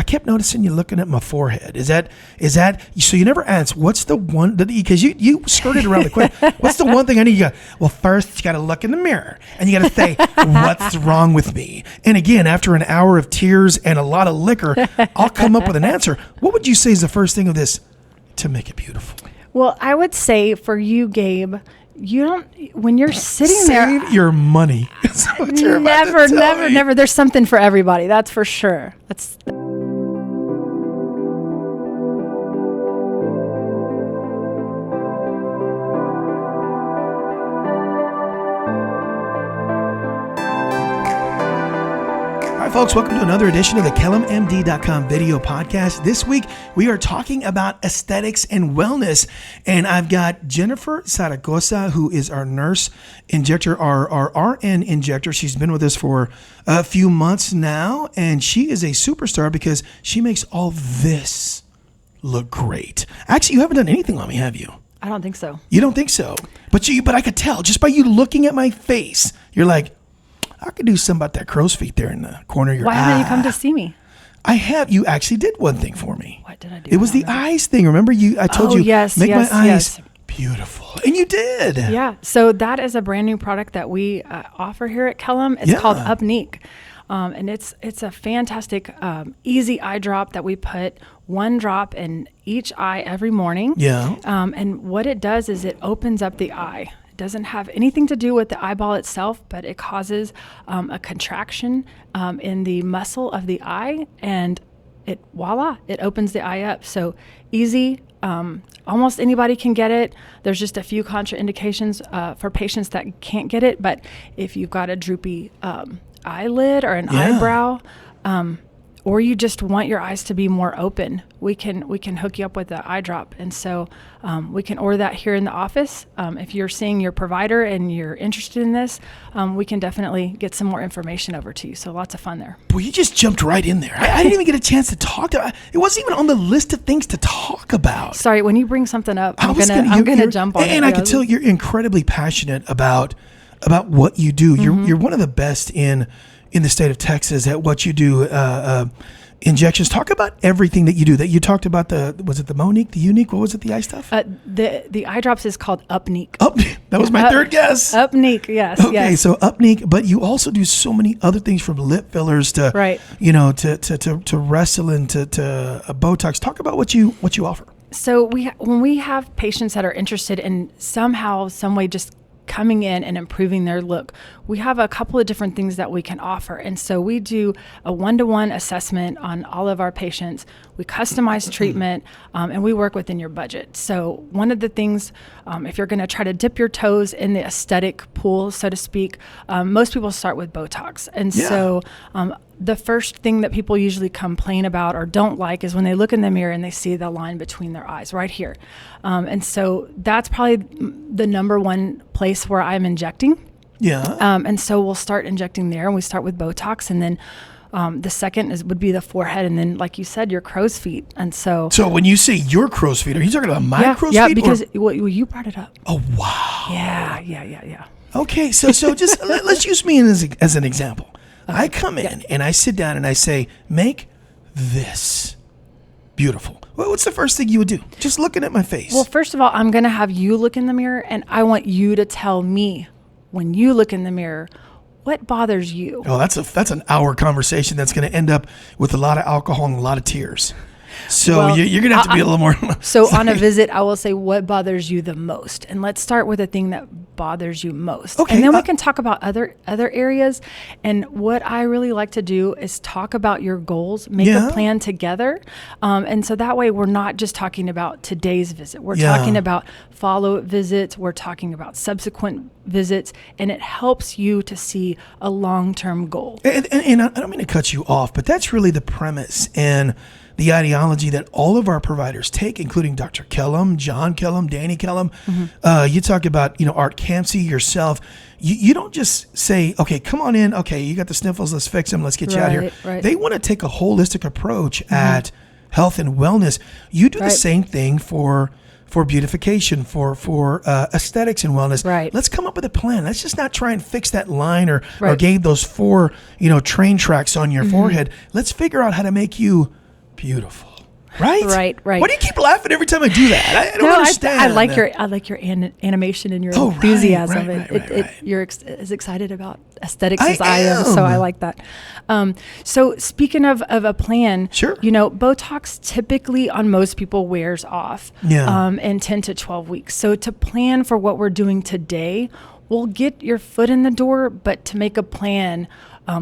kept noticing you looking at my forehead. Is that, so you never asked, what's the one, because you skirted around the question. What's the one thing I need? You go, well, first you got to look in the mirror and you got to say, what's wrong with me? And again, after an hour of tears and a lot of liquor, I'll come up with an answer. What would you say is the first thing of this to make it beautiful? Well, I would say for you, Gabe, you don't, when you're sitting there. Save your money. Never. There's something for everybody. That's for sure. Hi, folks. Welcome to another edition of the KellumMD.com video podcast. This week, we are talking about aesthetics and wellness. And I've got Jennifer Zaragoza, who is our nurse injector, our RN injector. She's been with us for a few months now. And she is a superstar because she makes all this look great. Actually, you haven't done anything on me, have you? I don't think so. You don't think so? But I could tell just by you looking at my face, you're like, I could do something about that crow's feet there in the corner of your eye. Why haven't you come to see me? I have. You actually did one thing for me. What did I do? It was the eyes thing. Remember, I told you, make my eyes beautiful. And you did. Yeah. So that is a brand new product that we offer here at Kellum. It's called Upneek. And it's a fantastic, easy eye drop that we put one drop in each eye every morning. Yeah. And what it does is it opens up the eye. Doesn't have anything to do with the eyeball itself, but it causes a contraction in the muscle of the eye, and it opens the eye up. So easy, almost anybody can get it. There's just a few contraindications for patients that can't get it, but if you've got a droopy eyelid or an eyebrow, or you just want your eyes to be more open, we can hook you up with the eye drop. And so we can order that here in the office. If you're seeing your provider and you're interested in this, we can definitely get some more information over to you. So lots of fun there. Boy, you just jumped right in there. I didn't even get a chance to talk to it. Wasn't even on the list of things to talk about. Sorry, when you bring something up, I'm gonna jump on it. And I can tell you're incredibly passionate about what you do. You're one of the best in the state of Texas at what you do, injections. Talk about everything that you do. That you talked about was it the Monique, the Unique? What was it, the eye stuff? The eye drops is called Upneek. That was my third guess. Upneek, yes. Okay, yes. So Upneek, but you also do so many other things from lip fillers to, to Restylane to Botox. Talk about what you offer. So when we have patients that are interested in somehow, some way, just coming in and improving their look, we have a couple of different things that we can offer. And so we do a one-to-one assessment on all of our patients. We customize treatment, and we work within your budget. So one of the things, if you're going to try to dip your toes in the aesthetic pool, so to speak, most people start with Botox. And so the first thing that people usually complain about or don't like is when they look in the mirror and they see the line between their eyes right here. And so that's probably the number one place where I'm injecting. Yeah. And so we'll start injecting there, and we start with Botox, and then the second would be the forehead, and then, like you said, your crow's feet. And so when you say your crow's feet, are you talking about my crow's feet? Yeah, because you brought it up. Oh, wow. Yeah. Okay, so just let's use me as an example. Okay. I come in and I sit down and I say, make this beautiful. Well, what's the first thing you would do? Just looking at my face. Well, first of all, I'm going to have you look in the mirror, and I want you to tell me, when you look in the mirror, what bothers you? Oh, that's an hour conversation that's going to end up with a lot of alcohol and a lot of tears. So you're going to have to be a little more. So on a visit, I will say, what bothers you the most? And let's start with the thing that bothers you most. Okay. And then we can talk about other areas. And what I really like to do is talk about your goals, make a plan together. And so that way we're not just talking about today's visit. We're talking about follow-up visits. We're talking about subsequent visits. And it helps you to see a long-term goal. And I don't mean to cut you off, but that's really the premise and the ideology that all of our providers take, including Dr. Kellum, John Kellum, Danny Kellum. Mm-hmm. You talk about, Art Campsey, yourself. You don't just say, okay, come on in. Okay, you got the sniffles. Let's fix them. Let's get you out here. Right. They want to take a holistic approach at health and wellness. You do the same thing for beautification, for aesthetics and wellness. Right. Let's come up with a plan. Let's just not try and fix that line or gain those 4, train tracks on your forehead. Let's figure out how to make you Beautiful. Right? Right. Why do you keep laughing every time I do that? I don't understand. I like your animation and your enthusiasm. Right. You're as excited about aesthetics as I am, so I like that. So speaking of a plan, sure. Botox typically on most people wears off in 10 to 12 weeks. So to plan for what we're doing today, we'll get your foot in the door, but to make a plan,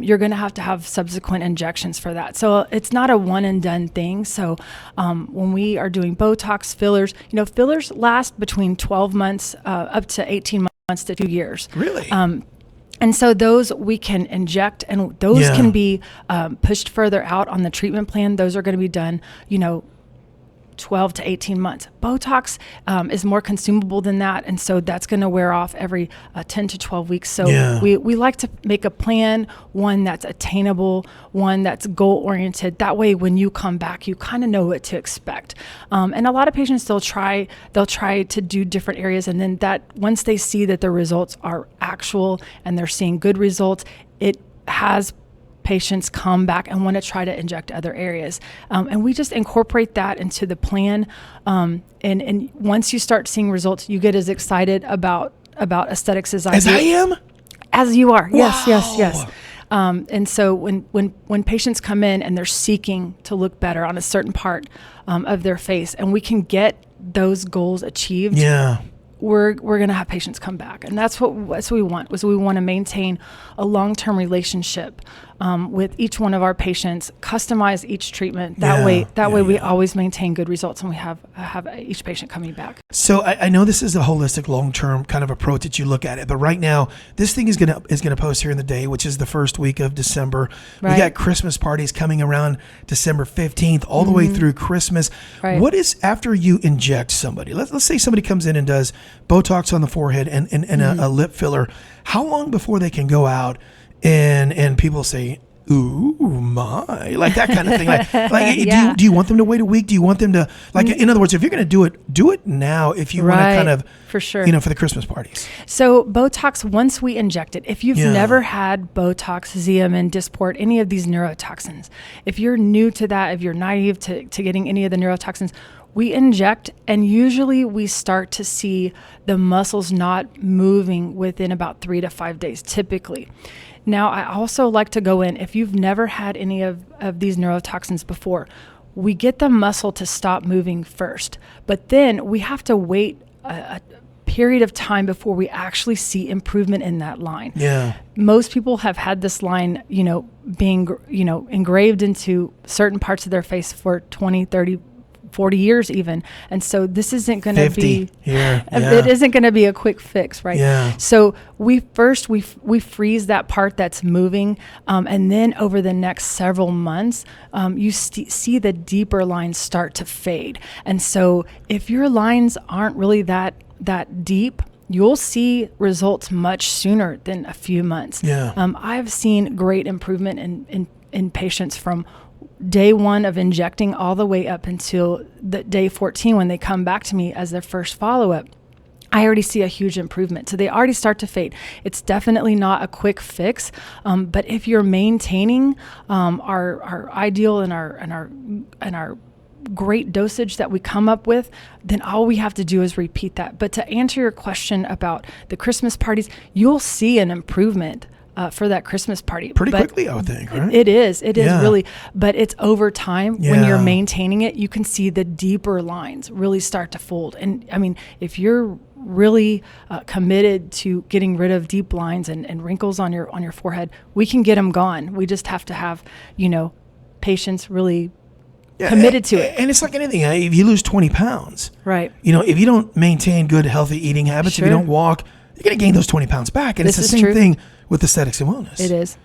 you're going to have subsequent injections for that. So it's not a one and done thing. So when we are doing Botox, fillers, fillers last between 12 months up to 18 months to 2 years. Really? And so those we can inject, and those can be pushed further out on the treatment plan. Those are going to be done, 12 to 18 months. Botox is more consumable than that, and so that's going to wear off every 10 to 12 weeks. So we like to make a plan, one that's attainable, one that's goal-oriented. That way, when you come back, you kind of know what to expect. And a lot of patients, they'll try to do different areas, and then that once they see that the results are actual and they're seeing good results, it has patients come back and want to try to inject other areas. And we just incorporate that into the plan. And once you start seeing results, you get as excited about aesthetics as I am? As you are. Wow. Yes. And so when patients come in and they're seeking to look better on a certain part of their face, and we can get those goals achieved, we're going to have patients come back. And that's what we want, we want to maintain a long-term relationship with each one of our patients, customize each treatment. That way we always maintain good results, and we have each patient coming back. So I know this is a holistic, long-term kind of approach that you look at it, but right now this thing is gonna post here in the day, which is the first week of December. Right. We got Christmas parties coming around December 15th, all the way through Christmas. Right. What is after you inject somebody? Let's say somebody comes in and does Botox on the forehead and a lip filler. How long before they can go out and people say, ooh, my, like that kind of thing. Do you want them to wait a week? Do you want them to, in other words, if you're going to do it now, if you want to kind of, for sure, for the Christmas parties. So Botox, once we inject it, if you've never had Botox, Xeomin, Dysport, any of these neurotoxins, if you're new to that, if you're naive to getting any of the neurotoxins, we inject, and usually we start to see the muscles not moving within about 3 to 5 days, typically. Now, I also like to go in, if you've never had any of these neurotoxins before, we get the muscle to stop moving first, but then we have to wait a period of time before we actually see improvement in that line. Yeah. Most people have had this line, being, engraved into certain parts of their face for 20, 30, 40 years even. And so this isn't going to be, it isn't going to be a quick fix, right? Yeah. So we freeze that part that's moving. And then over the next several months, you see the deeper lines start to fade. And so if your lines aren't really that deep, you'll see results much sooner than a few months. Yeah. I've seen great improvement in patients from day 1 of injecting all the way up until the day 14 when they come back to me as their first follow-up. I already see a huge improvement. So they already start to fade. It's definitely not a quick fix, but if you're maintaining our ideal and our great dosage that we come up with, then all we have to do is repeat that. But to answer your question about the Christmas parties, you'll see an improvement for that Christmas party. Pretty quickly, I would think, right? It is really, but it's over time. When you're maintaining it, you can see the deeper lines really start to fold. And I mean, if you're really committed to getting rid of deep lines and wrinkles on your forehead, we can get them gone. We just have to have, patients really committed to it. And it's like anything. If you lose 20 pounds, right? If you don't maintain good, healthy eating habits, if you don't walk, you're going to gain those 20 pounds back. And it's the same thing with aesthetics and wellness.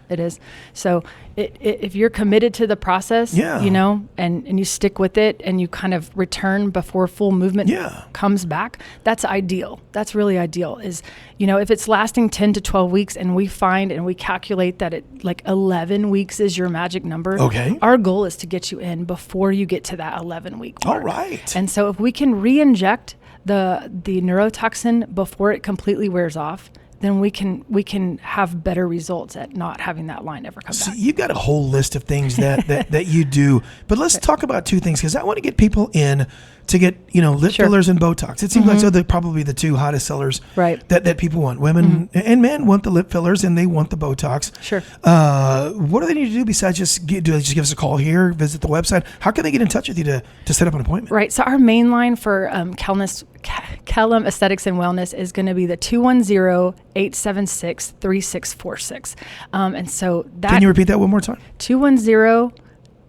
It is. So if you're committed to the process, and you stick with it and you kind of return before full movement comes back, that's ideal. That's really ideal is, if it's lasting 10 to 12 weeks and we find and we calculate that 11 weeks is your magic number. Okay. Our goal is to get you in before you get to that 11-week mark. All right. And so if we can re-inject the neurotoxin before it completely wears off, then we can have better results at not having that line ever come So back. you've got a whole list of things that you do, but let's talk about two things, because I want to get people in to get, lip Sure. fillers and Botox. It seems like they're probably the two hottest sellers Right. that people want. Women and men want the lip fillers and they want the Botox. Sure. What do they need to do besides just give us a call here, visit the website? How can they get in touch with you to set up an appointment? Right. So our main line for Kellum Aesthetics and Wellness is going to be the 210-876-3646. And so that Can you repeat that one more time? 210.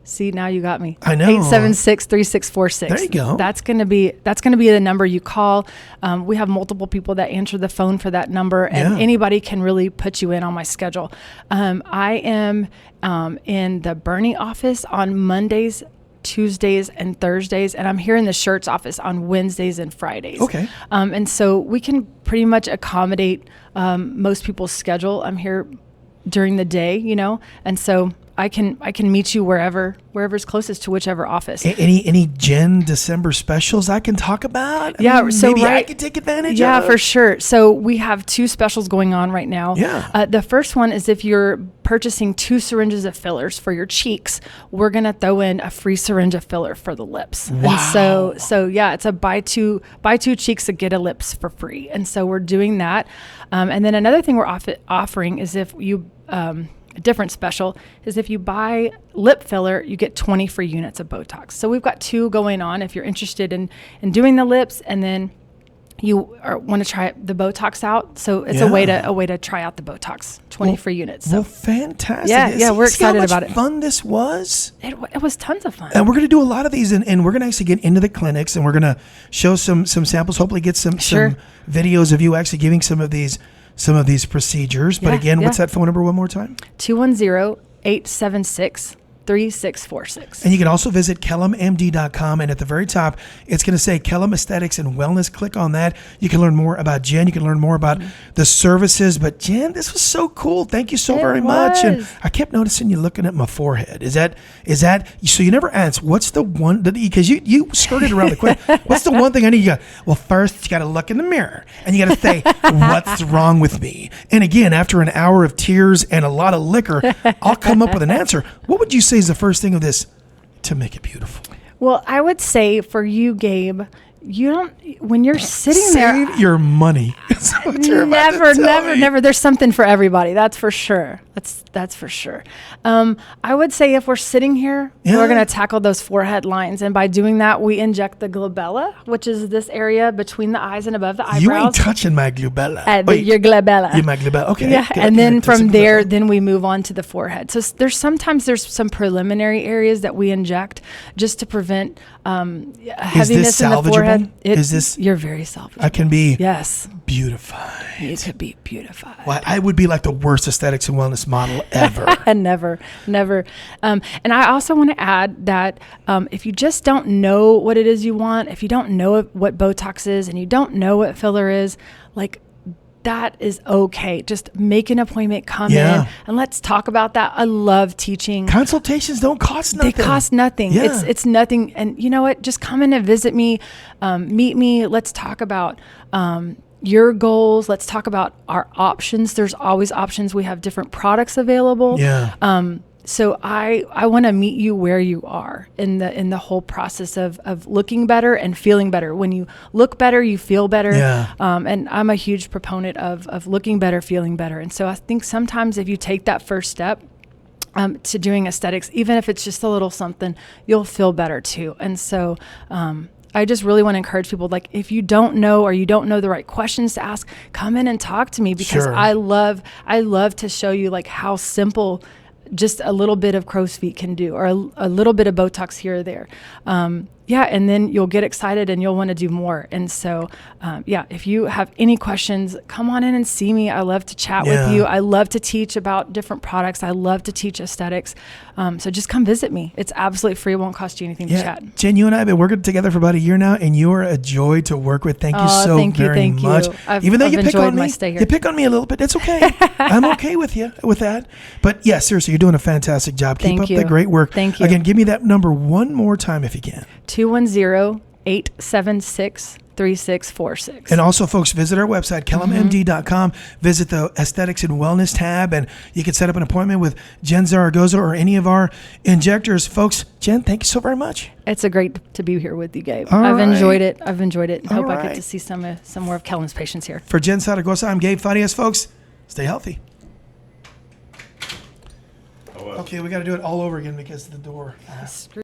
See, now you got me. I know. 876-3646. There you go. That's going to be the number you call. We have multiple people that answer the phone for that number, and anybody can really put you in on my schedule. I am in the Bernie office on Mondays, Tuesdays, and Thursdays, and I'm here in the Shirts office on Wednesdays and Fridays. Okay. And so we can pretty much accommodate most people's schedule. I'm here during the day, and so I can meet you wherever's closest to whichever office. Any December specials I can talk about? Yeah, so maybe I right- can take advantage of. Yeah, for sure. So we have 2 specials going on right now. Yeah. The first one is if you're purchasing 2 syringes of fillers for your cheeks, we're gonna throw in a free syringe of filler for the lips. Wow. And so yeah, it's a buy two cheeks to get a lips for free. And so we're doing that. And then another thing we're offering is if you a different special is if you buy lip filler, you get 20 free units of Botox. So we've got 2 going on if you're interested in doing the lips, and then you want to try the Botox out. So it's a way to try out the Botox, 20 free units. So Well, fantastic. Yeah, we're excited about it. See how much fun this was? it was tons of fun. And we're going to do a lot of these, and we're going to actually get into the clinics, and we're going to show some samples, hopefully get some videos of you actually giving some of these procedures. But again, what's that phone number one more time? 210-876-3646. And you can also visit KellumMD.com, and at the very top, it's going to say Kellum Aesthetics and Wellness. Click on that. You can learn more about Jen. You can learn more about the services. But Jen, this was so cool. Thank you so very much. And I kept noticing you looking at my forehead. Is that so? You never asked what's the one because you skirted around the question. What's the one thing I need? You got, well, first you got to look in the mirror and you got to say what's wrong with me. And again, after an hour of tears and a lot of liquor, I'll come up with an answer. What would you say is the first thing of this to make it beautiful? Well, I would say for you, Gabe, you don't, when you're sitting there. Save your money. Never. There's something for everybody. That's for sure. That's for sure. I would say if we're sitting here, we're going to tackle those forehead lines. And by doing that, we inject the glabella, which is this area between the eyes and above the eyebrows. You ain't touching my glabella. Your glabella. You're my glabella. Okay. Yeah. And then from there, then we move on to the forehead. So there's some preliminary areas that we inject just to prevent heaviness in the forehead. You're very salvageable. I can be beautified. You could be beautified. Well, I would be like the worst aesthetics and wellness model ever. Never. And I also want to add that if you just don't know what it is you want, if you don't know what Botox is and you don't know what filler is, like, that is okay. Just make an appointment, come in, and let's talk about that. I love teaching. Consultations don't cost nothing. They cost nothing. Yeah. It's nothing. And you know what? Just come in and visit me, meet me. Let's talk about your goals. Let's talk about our options. There's always options. We have different products available. Yeah. So I want to meet you where you are in the whole process of looking better and feeling better. When you look better, you feel better. Yeah. And I'm a huge proponent of looking better, feeling better. And so I think sometimes if you take that first step to doing aesthetics, even if it's just a little something, you'll feel better too. And so I just really want to encourage people, like, if you don't know or you don't know the right questions to ask, come in and talk to me, because I love to show you like how simple just a little bit of crow's feet can do, or a little bit of Botox here or there. And then you'll get excited and you'll want to do more. And so, if you have any questions, come on in and see me. I love to chat with you. I love to teach about different products. I love to teach aesthetics. So just come visit me. It's absolutely free. It won't cost you anything to chat. Jen, you and I have been working together for about a year now, and you are a joy to work with. Thank you so very much. Even though you pick on me, you pick on me a little bit. It's okay. I'm okay with you with that. But yeah, seriously, you're doing a fantastic job. Keep up the great work. Thank you. Again, give me that number one more time if you can. 210-876 3646. And also, folks, visit our website, kellummd.com. Visit the Aesthetics and Wellness tab, and you can set up an appointment with Jen Zaragoza or any of our injectors. Folks, Jen, thank you so very much. It's a great to be here with you, Gabe. All I've right. enjoyed it. I hope I right. get to see some more of Kellum's patients here. For Jen Zaragoza, I'm Gabe Farias, folks. Stay healthy. Okay, we got to do it all over again because of the door.